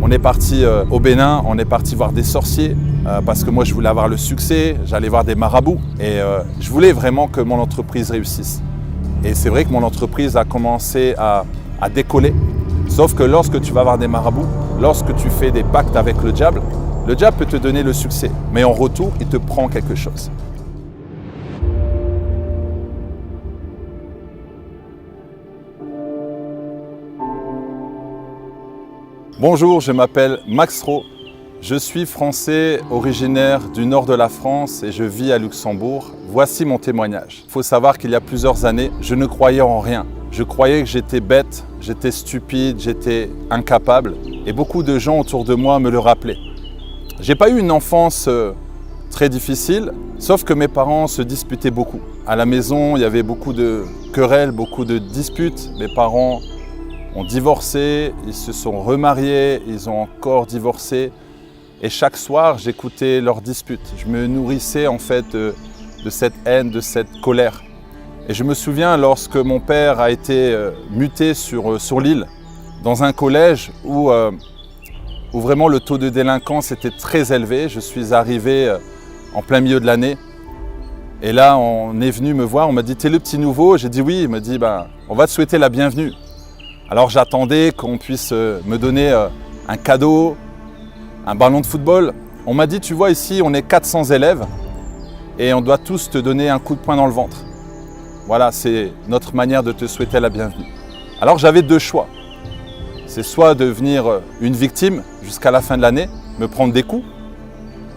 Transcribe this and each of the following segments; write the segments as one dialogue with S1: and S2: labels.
S1: On est parti au Bénin, on est parti voir des sorciers parce que moi je voulais avoir le succès, j'allais voir des marabouts et je voulais vraiment que mon entreprise réussisse. Et c'est vrai que mon entreprise a commencé à décoller, sauf que lorsque tu vas voir des marabouts, lorsque tu fais des pactes avec le diable peut te donner le succès, mais en retour, il te prend quelque chose. Bonjour, je m'appelle Max Ro. Je suis français originaire du nord de la France et je vis à Luxembourg. Voici mon témoignage. Il faut savoir qu'il y a plusieurs années, je ne croyais en rien. Je croyais que j'étais bête, j'étais stupide, j'étais incapable. Et beaucoup de gens autour de moi me le rappelaient. J'ai pas eu une enfance très difficile, sauf que mes parents se disputaient beaucoup. À la maison, il y avait beaucoup de querelles, beaucoup de disputes. Mes parents ont divorcé, ils se sont remariés, ils ont encore divorcé. Et chaque soir, j'écoutais leurs disputes. Je me nourrissais en fait de cette haine, de cette colère. Et je me souviens lorsque mon père a été muté sur l'île, dans un collège où vraiment le taux de délinquance était très élevé. Je suis arrivé en plein milieu de l'année. Et là, on est venu me voir, on m'a dit « T'es le petit nouveau ?» J'ai dit « Oui ». Il m'a dit « On va te souhaiter la bienvenue ». Alors j'attendais qu'on puisse me donner un cadeau, un ballon de football. On m'a dit « Tu vois ici, on est 400 élèves et on doit tous te donner un coup de poing dans le ventre. Voilà, c'est notre manière de te souhaiter la bienvenue. » Alors j'avais deux choix. C'est soit devenir une victime jusqu'à la fin de l'année, me prendre des coups,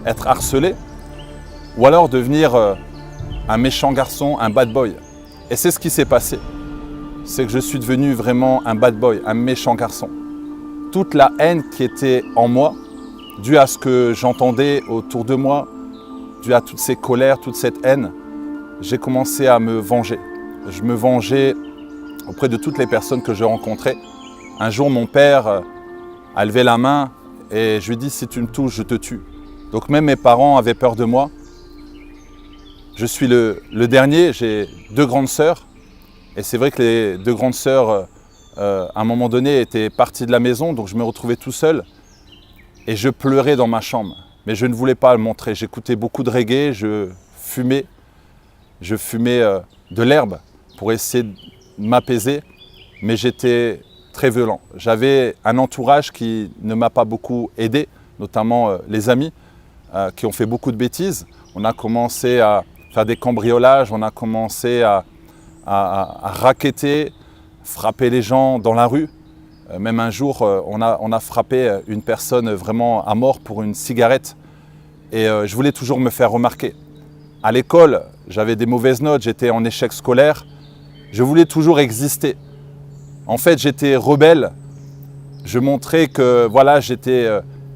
S1: être harcelé, ou alors devenir un méchant garçon, un bad boy. Et c'est ce qui s'est passé. C'est que je suis devenu vraiment un bad boy, un méchant garçon. Toute la haine qui était en moi, due à ce que j'entendais autour de moi, due à toutes ces colères, toute cette haine, j'ai commencé à me venger. Je me vengeais auprès de toutes les personnes que je rencontrais. Un jour, mon père a levé la main et je lui ai dit « Si tu me touches, je te tue ». Donc même mes parents avaient peur de moi. Je suis le dernier, j'ai deux grandes sœurs. Et c'est vrai que les deux grandes sœurs, à un moment donné, étaient parties de la maison, donc je me retrouvais tout seul. Et je pleurais dans ma chambre, mais je ne voulais pas le montrer. J'écoutais beaucoup de reggae, je fumais de l'herbe pour essayer de m'apaiser, mais j'étais très violent. J'avais un entourage qui ne m'a pas beaucoup aidé, notamment les amis, qui ont fait beaucoup de bêtises. On a commencé à faire des cambriolages, on a commencé à racketter, frapper les gens dans la rue. Même un jour, on a frappé une personne vraiment à mort pour une cigarette. Et je voulais toujours me faire remarquer. À l'école, j'avais des mauvaises notes, j'étais en échec scolaire. Je voulais toujours exister. En fait, j'étais rebelle. Je montrais que voilà, j'étais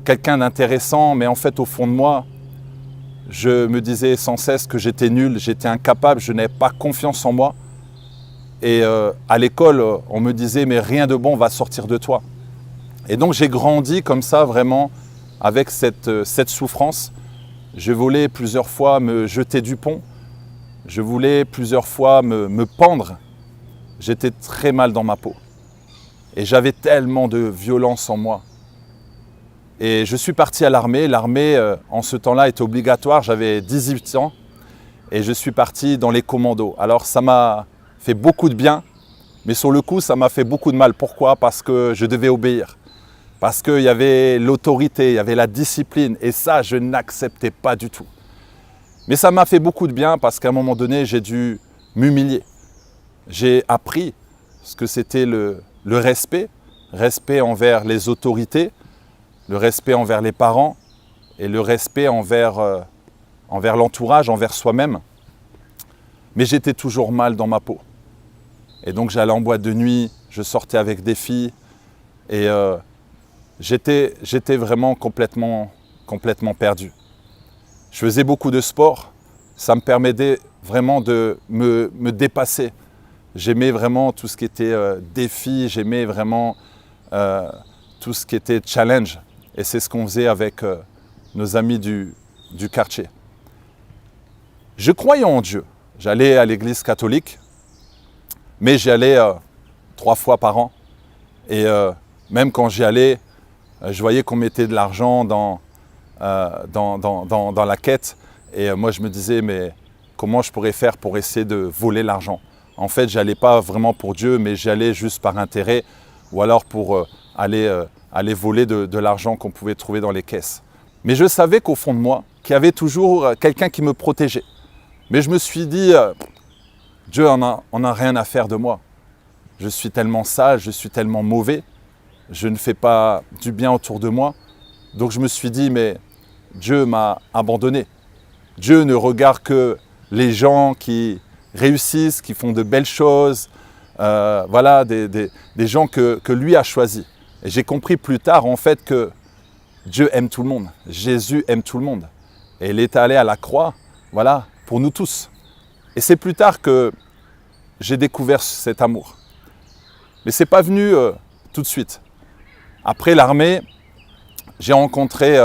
S1: quelqu'un d'intéressant, mais en fait, au fond de moi, je me disais sans cesse que j'étais nul, j'étais incapable, je n'avais pas confiance en moi. Et à l'école, on me disait « mais rien de bon va sortir de toi ». Et donc j'ai grandi comme ça vraiment avec cette souffrance. Je voulais plusieurs fois me jeter du pont. Je voulais plusieurs fois me pendre. J'étais très mal dans ma peau. Et j'avais tellement de violence en moi. Et je suis parti à l'armée. L'armée, en ce temps-là, était obligatoire. J'avais 18 ans. Et je suis parti dans les commandos. Alors ça m'a fait beaucoup de bien, mais sur le coup, ça m'a fait beaucoup de mal. Pourquoi? Parce que je devais obéir. Parce qu'il y avait l'autorité, il y avait la discipline. Et ça, je n'acceptais pas du tout. Mais ça m'a fait beaucoup de bien parce qu'à un moment donné, j'ai dû m'humilier. J'ai appris ce que c'était le respect. Respect envers les autorités, le respect envers les parents et le respect envers l'entourage, envers soi-même. Mais j'étais toujours mal dans ma peau. Et donc j'allais en boîte de nuit, je sortais avec des filles et j'étais vraiment complètement perdu. Je faisais beaucoup de sport, ça me permettait vraiment de me dépasser. J'aimais vraiment tout ce qui était défi, j'aimais vraiment tout ce qui était challenge. Et c'est ce qu'on faisait avec nos amis du quartier. Je croyais en Dieu. J'allais à l'église catholique, mais j'y allais 3 fois par an. Et même quand j'y allais, Je voyais qu'on mettait de l'argent dans la quête. Et moi, je me disais, mais comment je pourrais faire pour essayer de voler l'argent? En fait, je n'allais pas vraiment pour Dieu, mais j'allais juste par intérêt ou alors pour aller voler de l'argent qu'on pouvait trouver dans les caisses. Mais je savais qu'au fond de moi, qu'il y avait toujours quelqu'un qui me protégeait. Mais je me suis dit, Dieu en a rien à faire de moi. Je suis tellement sale, je suis tellement mauvais, je ne fais pas du bien autour de moi. Donc je me suis dit, mais Dieu m'a abandonné. Dieu ne regarde que les gens qui réussissent, qui font de belles choses, voilà, des gens que lui a choisis. Et j'ai compris plus tard en fait que Dieu aime tout le monde, Jésus aime tout le monde. Et il est allé à la croix, voilà, pour nous tous. Et c'est plus tard que j'ai découvert cet amour. Mais ce n'est pas venu tout de suite. Après l'armée, j'ai rencontré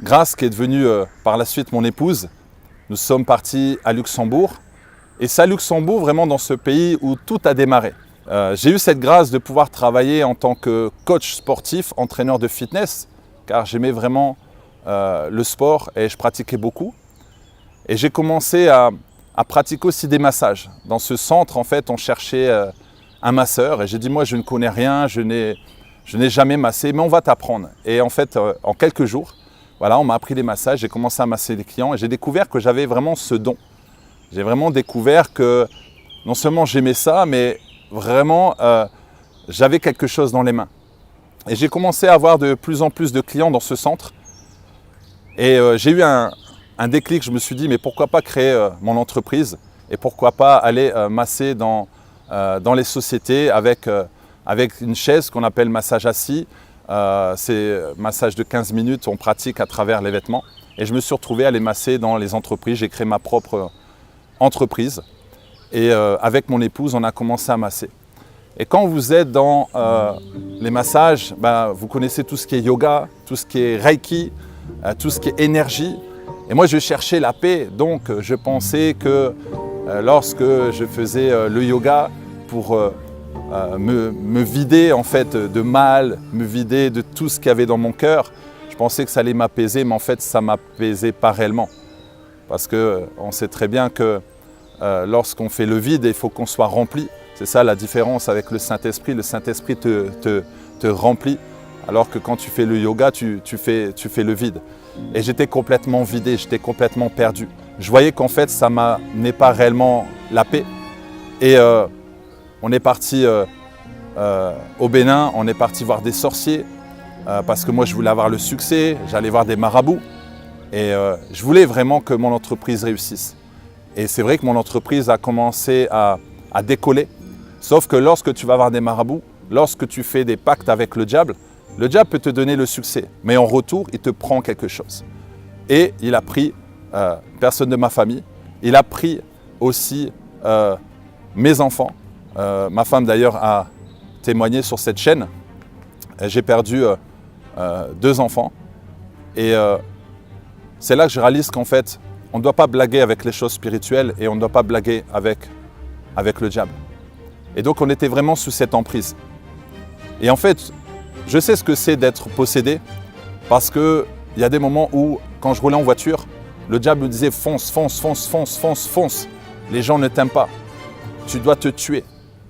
S1: Grace, qui est devenue par la suite mon épouse. Nous sommes partis à Luxembourg. Et c'est à Luxembourg, vraiment dans ce pays où tout a démarré. J'ai eu cette grâce de pouvoir travailler en tant que coach sportif, entraîneur de fitness, car j'aimais vraiment le sport et je pratiquais beaucoup. Et j'ai commencé à pratiquer aussi des massages. Dans ce centre, en fait, on cherchait un masseur et j'ai dit, moi, je ne connais rien, je n'ai jamais massé, mais on va t'apprendre. Et en fait, en quelques jours, voilà, on m'a appris les massages, j'ai commencé à masser les clients et j'ai découvert que j'avais vraiment ce don. J'ai vraiment découvert que non seulement j'aimais ça, mais vraiment, j'avais quelque chose dans les mains. Et j'ai commencé à avoir de plus en plus de clients dans ce centre. Et j'ai eu un déclic, je me suis dit, mais pourquoi pas créer mon entreprise et pourquoi pas aller masser dans les sociétés avec une chaise qu'on appelle massage assis. C'est massage de 15 minutes, on pratique à travers les vêtements. Et je me suis retrouvé à les masser dans les entreprises. J'ai créé ma propre entreprise. Et avec mon épouse, on a commencé à masser. Et quand vous êtes dans les massages, vous connaissez tout ce qui est yoga, tout ce qui est reiki, tout ce qui est énergie. Et moi, je cherchais la paix. Donc, je pensais que lorsque je faisais le yoga pour me vider en fait de mal, me vider de tout ce qu'il y avait dans mon cœur, je pensais que ça allait m'apaiser, mais en fait, ça ne m'apaisait pas réellement. Parce qu'on sait très bien que lorsqu'on fait le vide, il faut qu'on soit rempli. C'est ça la différence avec le Saint-Esprit. Le Saint-Esprit te remplit, alors que quand tu fais le yoga, tu fais le vide. Et j'étais complètement vidé, j'étais complètement perdu. Je voyais qu'en fait, ça ne m'amenait pas réellement la paix. Et on est parti au Bénin, on est parti voir des sorciers, parce que moi, je voulais avoir le succès, j'allais voir des marabouts. Et je voulais vraiment que mon entreprise réussisse. Et c'est vrai que mon entreprise a commencé à décoller. Sauf que lorsque tu vas voir des marabouts, lorsque tu fais des pactes avec le diable peut te donner le succès. Mais en retour, il te prend quelque chose. Et il a pris personne de ma famille. Il a pris aussi mes enfants. Ma femme d'ailleurs a témoigné sur cette chaîne. J'ai perdu 2 enfants. Et c'est là que je réalise qu'en fait, on ne doit pas blaguer avec les choses spirituelles et on ne doit pas blaguer avec le diable. Et donc, on était vraiment sous cette emprise. Et en fait, je sais ce que c'est d'être possédé parce qu'il y a des moments où, quand je roulais en voiture, le diable me disait « fonce, fonce, fonce, fonce, fonce, fonce. Les gens ne t'aiment pas. Tu dois te tuer.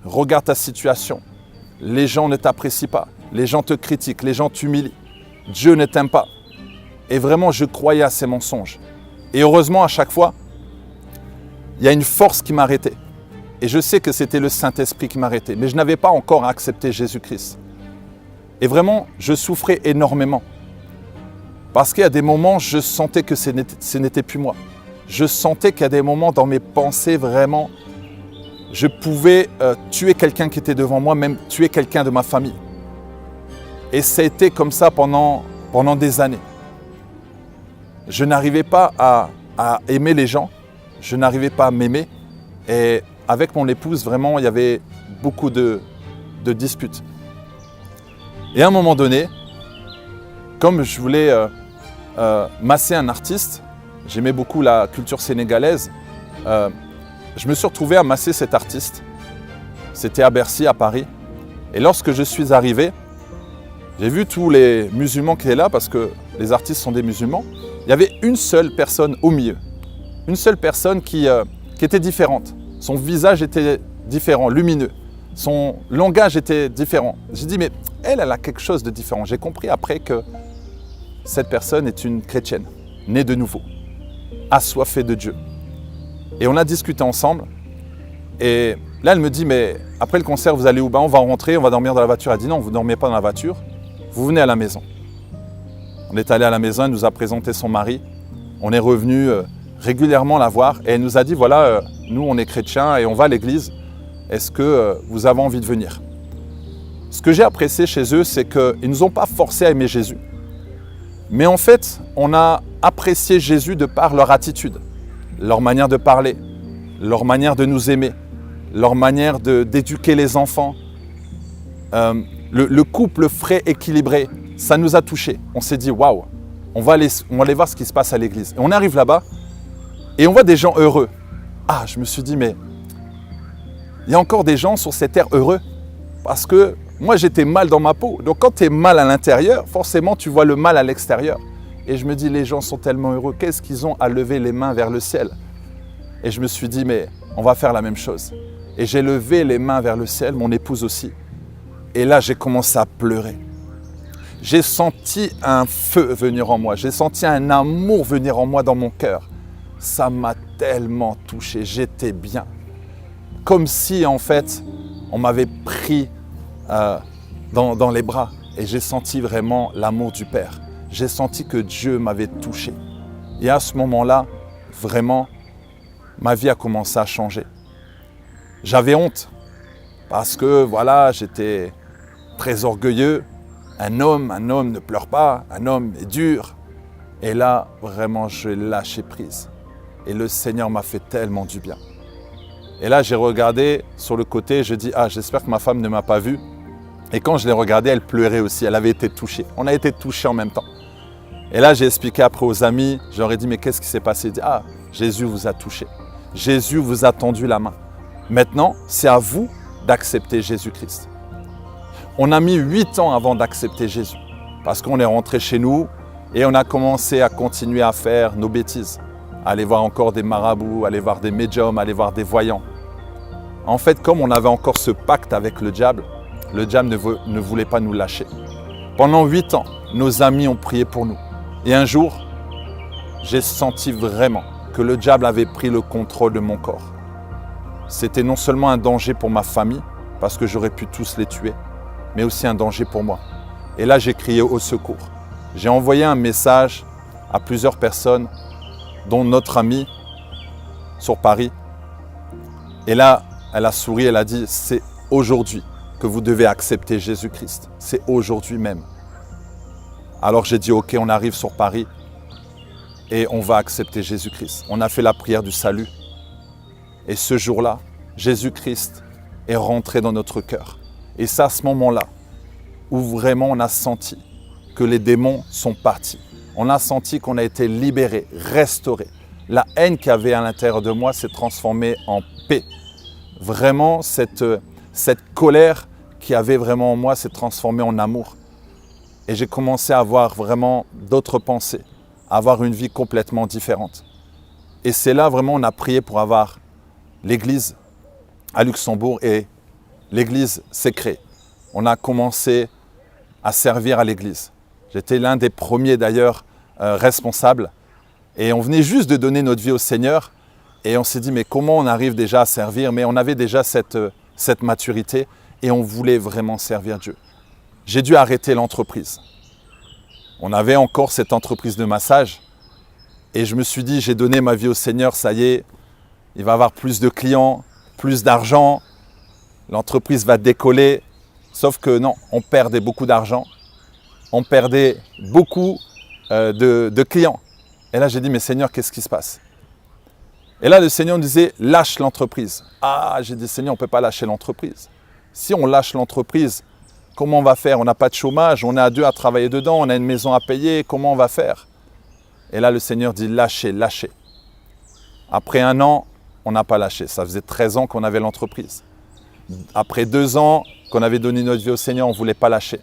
S1: Regarde ta situation. Les gens ne t'apprécient pas. Les gens te critiquent. Les gens t'humilient. Dieu ne t'aime pas. » Et vraiment, je croyais à ces mensonges. Et heureusement, à chaque fois, il y a une force qui m'arrêtait. Et je sais que c'était le Saint-Esprit qui m'arrêtait. Mais je n'avais pas encore accepté Jésus-Christ. Et vraiment, je souffrais énormément. Parce qu'il y a des moments, je sentais que ce n'était plus moi. Je sentais qu'il y a des moments dans mes pensées, vraiment, je pouvais tuer quelqu'un qui était devant moi, même tuer quelqu'un de ma famille. Et ça a été comme ça pendant des années. Je n'arrivais pas à aimer les gens, je n'arrivais pas à m'aimer. Et avec mon épouse, vraiment, il y avait beaucoup de disputes. Et à un moment donné, comme je voulais masser un artiste, j'aimais beaucoup la culture sénégalaise, je me suis retrouvé à masser cet artiste. C'était à Bercy, à Paris. Et lorsque je suis arrivé, J'ai vu tous les musulmans qui étaient là parce que les artistes sont des musulmans. Il y avait une seule personne au milieu. Une seule personne qui était différente. Son visage était différent, lumineux. Son langage était différent. J'ai dit, mais elle a quelque chose de différent. J'ai compris après que cette personne est une chrétienne, née de nouveau, assoiffée de Dieu. Et on a discuté ensemble. Et là, elle me dit, mais après le concert, vous allez où? On va rentrer, on va dormir dans la voiture. Elle dit, non, vous ne dormez pas dans la voiture, vous venez à la maison. On est allé à la maison, elle nous a présenté son mari. On est revenu régulièrement la voir et elle nous a dit, voilà, nous on est chrétiens et on va à l'église. Est-ce que vous avez envie de venir? Ce que j'ai apprécié chez eux, c'est qu'ils ne nous ont pas forcé à aimer Jésus. Mais en fait, on a apprécié Jésus de par leur attitude, leur manière de parler, leur manière de nous aimer, leur manière d'éduquer les enfants. Le couple frais, équilibré, ça nous a touchés. On s'est dit, waouh, on va aller voir ce qui se passe à l'église. Et on arrive là-bas et on voit des gens heureux. Ah, je me suis dit, mais il y a encore des gens sur cette terre heureux. Parce que moi, j'étais mal dans ma peau. Donc quand tu es mal à l'intérieur, forcément, tu vois le mal à l'extérieur. Et je me dis, les gens sont tellement heureux. Qu'est-ce qu'ils ont à lever les mains vers le ciel? Et je me suis dit, mais on va faire la même chose. Et j'ai levé les mains vers le ciel, mon épouse aussi. Et là, j'ai commencé à pleurer. J'ai senti un feu venir en moi. J'ai senti un amour venir en moi dans mon cœur. Ça m'a tellement touché. J'étais bien. Comme si, en fait, on m'avait pris dans les bras. Et j'ai senti vraiment l'amour du Père. J'ai senti que Dieu m'avait touché. Et à ce moment-là, vraiment, ma vie a commencé à changer. J'avais honte parce que, voilà, j'étais très orgueilleux. Un homme ne pleure pas, un homme est dur. Et là, vraiment, je lâché prise. Et le Seigneur m'a fait tellement du bien. Et là, j'ai regardé sur le côté, je dis, ah, j'espère que ma femme ne m'a pas vu. Et quand je l'ai regardée, elle pleurait aussi, elle avait été touchée. On a été touchés en même temps. Et là, j'ai expliqué après aux amis, je leur ai dit, mais qu'est-ce qui s'est passé? Ils disent, ah, Jésus vous a touché. Jésus vous a tendu la main. Maintenant, c'est à vous d'accepter Jésus-Christ. On a mis 8 ans avant d'accepter Jésus. Parce qu'on est rentré chez nous et on a commencé à continuer à faire nos bêtises. Aller voir encore des marabouts, aller voir des médiums, aller voir des voyants. En fait, comme on avait encore ce pacte avec le diable ne voulait pas nous lâcher. Pendant 8 ans, nos amis ont prié pour nous. Et un jour, j'ai senti vraiment que le diable avait pris le contrôle de mon corps. C'était non seulement un danger pour ma famille, parce que j'aurais pu tous les tuer, mais aussi un danger pour moi. Et là, j'ai crié au secours. J'ai envoyé un message à plusieurs personnes, dont notre amie sur Paris. Et là, elle a souri, elle a dit, c'est aujourd'hui que vous devez accepter Jésus-Christ. C'est aujourd'hui même. Alors j'ai dit, ok, on arrive sur Paris et on va accepter Jésus-Christ. On a fait la prière du salut. Et ce jour-là, Jésus-Christ est rentré dans notre cœur. Et c'est à ce moment-là où vraiment on a senti que les démons sont partis. On a senti qu'on a été libéré, restauré. La haine qu'il y avait à l'intérieur de moi s'est transformée en paix. Vraiment, cette colère qu'il y avait vraiment en moi s'est transformée en amour. Et j'ai commencé à avoir vraiment d'autres pensées, à avoir une vie complètement différente. Et c'est là vraiment on a prié pour avoir l'église à Luxembourg et l'église s'est créée. On a commencé à servir à l'église. J'étais l'un des premiers d'ailleurs responsables et on venait juste de donner notre vie au Seigneur et on s'est dit mais comment on arrive déjà à servir? Mais on avait déjà cette maturité et on voulait vraiment servir Dieu. J'ai dû arrêter l'entreprise. On avait encore cette entreprise de massage et je me suis dit j'ai donné ma vie au Seigneur, ça y est, il va avoir plus de clients, plus d'argent, l'entreprise va décoller. Sauf que non, on perdait beaucoup d'argent, on perdait beaucoup de clients. Et là, j'ai dit, mais Seigneur, qu'est-ce qui se passe? Et là, le Seigneur me disait, lâche l'entreprise. Ah, j'ai dit, Seigneur, on ne peut pas lâcher l'entreprise. Si on lâche l'entreprise, comment on va faire? On n'a pas de chômage, on est à 2 à travailler dedans, on a une maison à payer, comment on va faire? Et là, le Seigneur dit, lâchez, lâchez. Après 1 an, on n'a pas lâché. Ça faisait 13 ans qu'on avait l'entreprise. Après 2 ans qu'on avait donné notre vie au Seigneur, on ne voulait pas lâcher.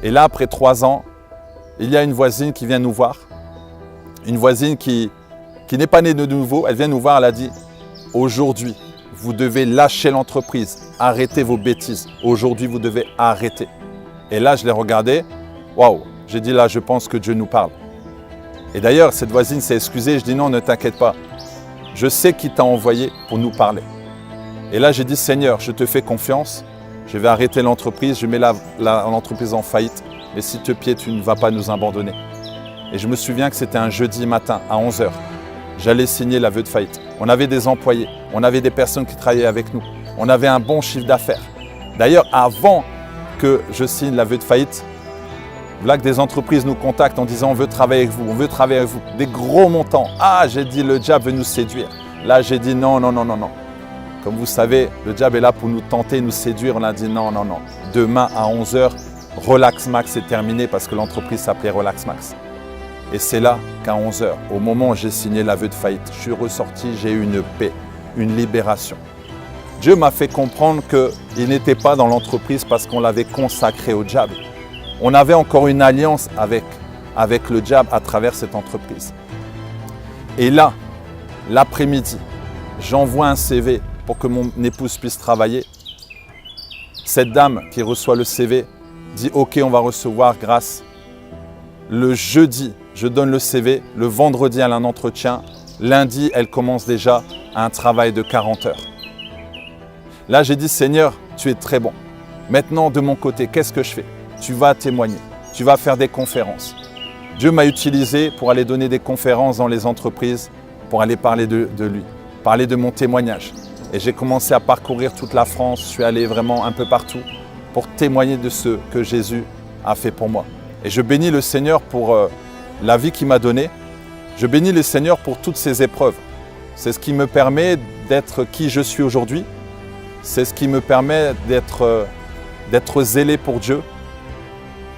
S1: Et là, après 3 ans, il y a une voisine qui vient nous voir. Une voisine qui n'est pas née de nouveau. Elle vient nous voir, elle a dit « Aujourd'hui, vous devez lâcher l'entreprise, arrêter vos bêtises. Aujourd'hui, vous devez arrêter. » Et là, je l'ai regardé. Waouh! J'ai dit là, je pense que Dieu nous parle. Et d'ailleurs, cette voisine s'est excusée. Je dis non, ne t'inquiète pas. Je sais qui t'a envoyé pour nous parler. Et là, j'ai dit Seigneur, je te fais confiance. Je vais arrêter l'entreprise. Je mets l'entreprise en faillite. Mais s'il te plaît, tu ne vas pas nous abandonner. Et je me souviens que c'était un jeudi matin à 11 h. J'allais signer l'aveu de faillite. On avait des employés. On avait des personnes qui travaillaient avec nous. On avait un bon chiffre d'affaires. D'ailleurs, avant que je signe l'aveu de faillite, voilà que des entreprises nous contactent en disant « on veut travailler avec vous, on veut travailler avec vous ». Des gros montants. Ah, j'ai dit le diable veut nous séduire. Là, j'ai dit non, non, non, non, non. Comme vous savez, le diable est là pour nous tenter, nous séduire. On a dit non, non, non. Demain à 11 h, Relax Max est terminé parce que l'entreprise s'appelait Relax Max. Et c'est là qu'à 11 h, au moment où j'ai signé l'aveu de faillite, je suis ressorti, j'ai eu une paix, une libération. Dieu m'a fait comprendre qu'il n'était pas dans l'entreprise parce qu'on l'avait consacré au diable. On avait encore une alliance avec le diable à travers cette entreprise. Et là, l'après-midi, j'envoie un CV pour que mon épouse puisse travailler. Cette dame qui reçoit le CV dit « Ok, on va recevoir grâce ». Le jeudi, je donne le CV. Le vendredi, elle a un entretien. Lundi, elle commence déjà un travail de 40 heures. Là, j'ai dit « Seigneur, tu es très bon. Maintenant, de mon côté, qu'est-ce que je fais ? Tu vas témoigner, tu vas faire des conférences. » Dieu m'a utilisé pour aller donner des conférences dans les entreprises, pour aller parler de lui, parler de mon témoignage. Et j'ai commencé à parcourir toute la France, je suis allé vraiment un peu partout pour témoigner de ce que Jésus a fait pour moi. Et je bénis le Seigneur pour la vie qu'il m'a donnée. Je bénis le Seigneur pour toutes ces épreuves. C'est ce qui me permet d'être qui je suis aujourd'hui. C'est ce qui me permet d'être zélé pour Dieu.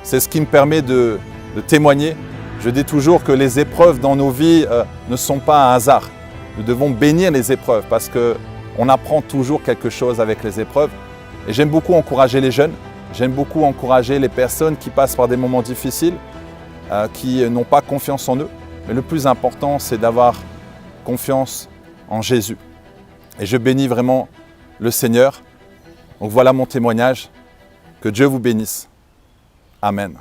S1: C'est ce qui me permet de témoigner. Je dis toujours que les épreuves dans nos vies ne sont pas un hasard. Nous devons bénir les épreuves parce qu'on apprend toujours quelque chose avec les épreuves. Et j'aime beaucoup encourager les jeunes. J'aime beaucoup encourager les personnes qui passent par des moments difficiles, qui n'ont pas confiance en eux. Mais le plus important, c'est d'avoir confiance en Jésus. Et je bénis vraiment le Seigneur. Donc voilà mon témoignage. Que Dieu vous bénisse. Amen.